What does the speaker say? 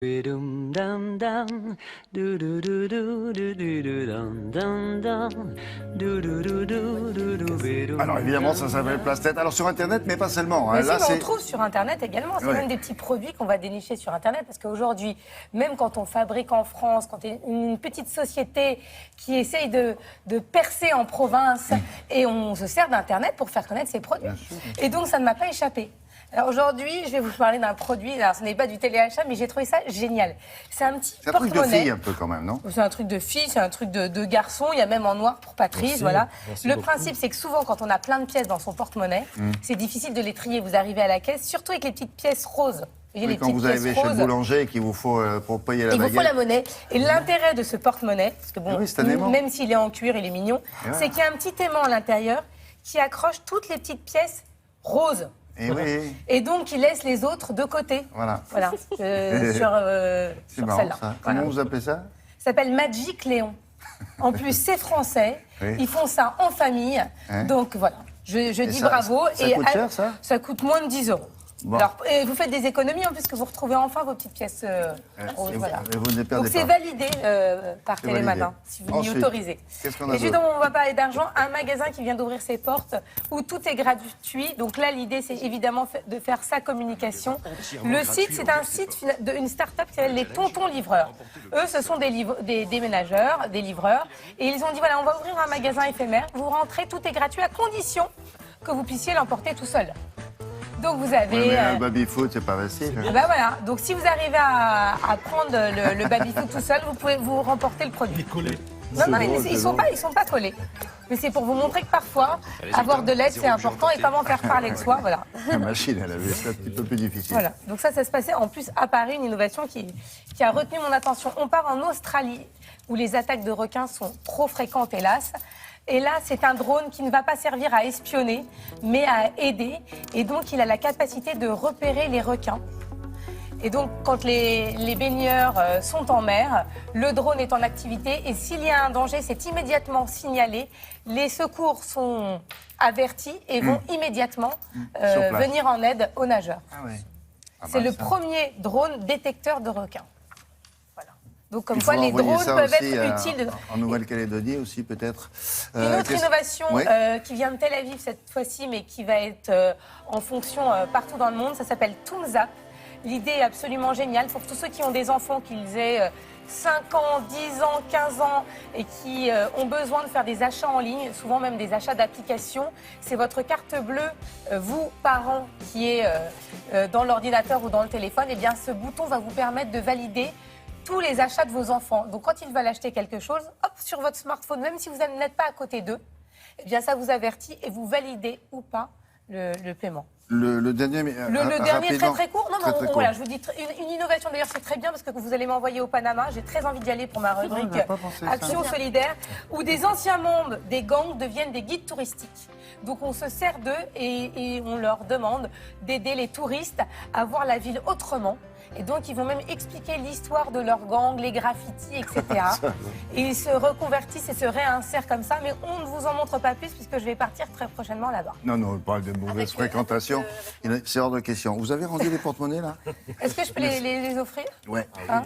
Dum dum dum, du du du du du du du dum dum dum, du du du du du du bidum. Alors évidemment, ça s'appelle Place-Tête. Alors sur Internet, mais pas seulement. Mais Là, si, mais on c'est trouve sur Internet également. C'est Ouais. même des petits produits qu'on va dénicher sur Internet. Parce qu'aujourd'hui, même quand on fabrique en France, quand il y a une petite société qui essaye de percer en province, et on se sert d'Internet pour faire connaître ses produits. Et donc, ça ne m'a pas échappé. Alors aujourd'hui, je vais vous parler d'un produit. Alors, ce n'est pas du téléachat, mais j'ai trouvé ça génial. C'est un petit un truc de porte-monnaie. fille un peu quand même, non? C'est un truc de fille, c'est un truc de garçon. Il y a même en noir pour Patrice, Merci, voilà. merci Le beaucoup. principe, c'est que souvent, quand on a plein de pièces dans son porte-monnaie, c'est difficile de les trier. Vous arrivez à la caisse, surtout avec les petites pièces roses. Vous voyez, Oui, les quand petites vous pièces arrivez chez le roses. boulanger et qu'il vous faut pour payer la Il vous baguette. faut la monnaie. Et l'intérêt de ce porte-monnaie, parce que bon, Oui, c'est un aimant. même s'il est en cuir, il est mignon, Et voilà. c'est qu'il y a un petit aimant à l'intérieur qui accroche toutes les petites pièces roses. Et oui, Et donc, il laisse les autres de côté. voilà. Voilà, C'est sur marrant celle-là. ça. Voilà. Comment vous appelez ça? Ça s'appelle Magic Léon. En plus, c'est français. Oui. Ils font ça en famille. Hein. Donc voilà, je dis ça- bravo. ça coûte cher, ça? Ça coûte moins de 10 euros. Bon. Alors, et vous faites des économies en plus que vous retrouvez enfin vos petites pièces roses. Et vous- Voilà. et vous ne les Donc perdez c'est pas. validé par C'est Télématin, validé. si vous m'y Ensuite, autorisez. qu'est-ce qu'on a Et d'autre justement, on va parler d'argent. Un magasin qui vient d'ouvrir ses portes où tout est gratuit. Donc là, l'idée, c'est évidemment de faire sa communication. Le site, c'est un site d'une start-up qui s'appelle les Tontons Livreurs. Eux, ce sont des déménageurs, des livreurs. Et ils ont dit, voilà, on va ouvrir un magasin éphémère. Vous rentrez, tout est gratuit à condition que vous puissiez l'emporter tout seul. Donc vous avez... Ouais, mais un baby-foot, c'est pas facile. Ben voilà, donc si vous arrivez à prendre le baby-foot tout seul, vous pouvez vous remporter le produit. Non, non, mais ils sont pas collés. Mais c'est pour vous montrer que parfois, avoir de l'aide, c'est important et comment faire parler de soi, voilà. La machine, elle avait ça un petit peu plus difficile. Voilà, donc ça se passait en plus à Paris, une innovation qui a retenu mon attention. On part en Australie, où les attaques de requins sont trop fréquentes, hélas. Et là, c'est un drone qui ne va pas servir à espionner, mais à aider. Et donc, il a la capacité de repérer les requins. Et donc, quand les baigneurs sont en mer, le drone est en activité. Et s'il y a un danger, c'est immédiatement signalé. Les secours sont avertis et vont immédiatement Sur place. venir en aide aux nageurs. Ah ouais. Ah C'est bah, le ça. premier drone détecteur de requins. Voilà. Donc, comme Il quoi, faut les envoyer drones ça peuvent aussi, être utiles. En Nouvelle-Calédonie aussi, peut-être. Une autre innovation Oui. qui vient de Tel Aviv cette fois-ci, mais qui va être en fonction partout dans le monde, ça s'appelle Toonzap. L'idée est absolument géniale pour tous ceux qui ont des enfants, qu'ils aient 5 ans, 10 ans, 15 ans et qui ont besoin de faire des achats en ligne, souvent même des achats d'applications. C'est votre carte bleue, vous, parents, qui est dans l'ordinateur ou dans le téléphone. Et bien, ce bouton va vous permettre de valider tous les achats de vos enfants. Donc, quand ils veulent acheter quelque chose, hop, sur votre smartphone, même si vous n'êtes pas à côté d'eux, eh bien, ça vous avertit et vous validez ou pas le paiement. Le dernier, Le dernier très très court. Non, mais Très, très voilà, court. je vous dis une innovation. D'ailleurs, c'est très bien parce que vous allez m'envoyer au Panama. J'ai très envie d'y aller pour ma rubrique on n'a pas pensé à ça. Action solidaire, où des anciens membres des gangs deviennent des guides touristiques. Donc, on se sert d'eux et on leur demande d'aider les touristes à voir la ville autrement. Et donc, ils vont même expliquer l'histoire de leur gang, les graffitis, etc. Et ils se reconvertissent et se réinsèrent comme ça. Mais on ne vous en montre pas plus puisque je vais partir très prochainement là-bas. Non, non, pas de mauvaise fréquentation. C'est hors de question. Vous avez rendu les porte-monnaies, là? Est-ce que je peux les offrir? Ouais. Hein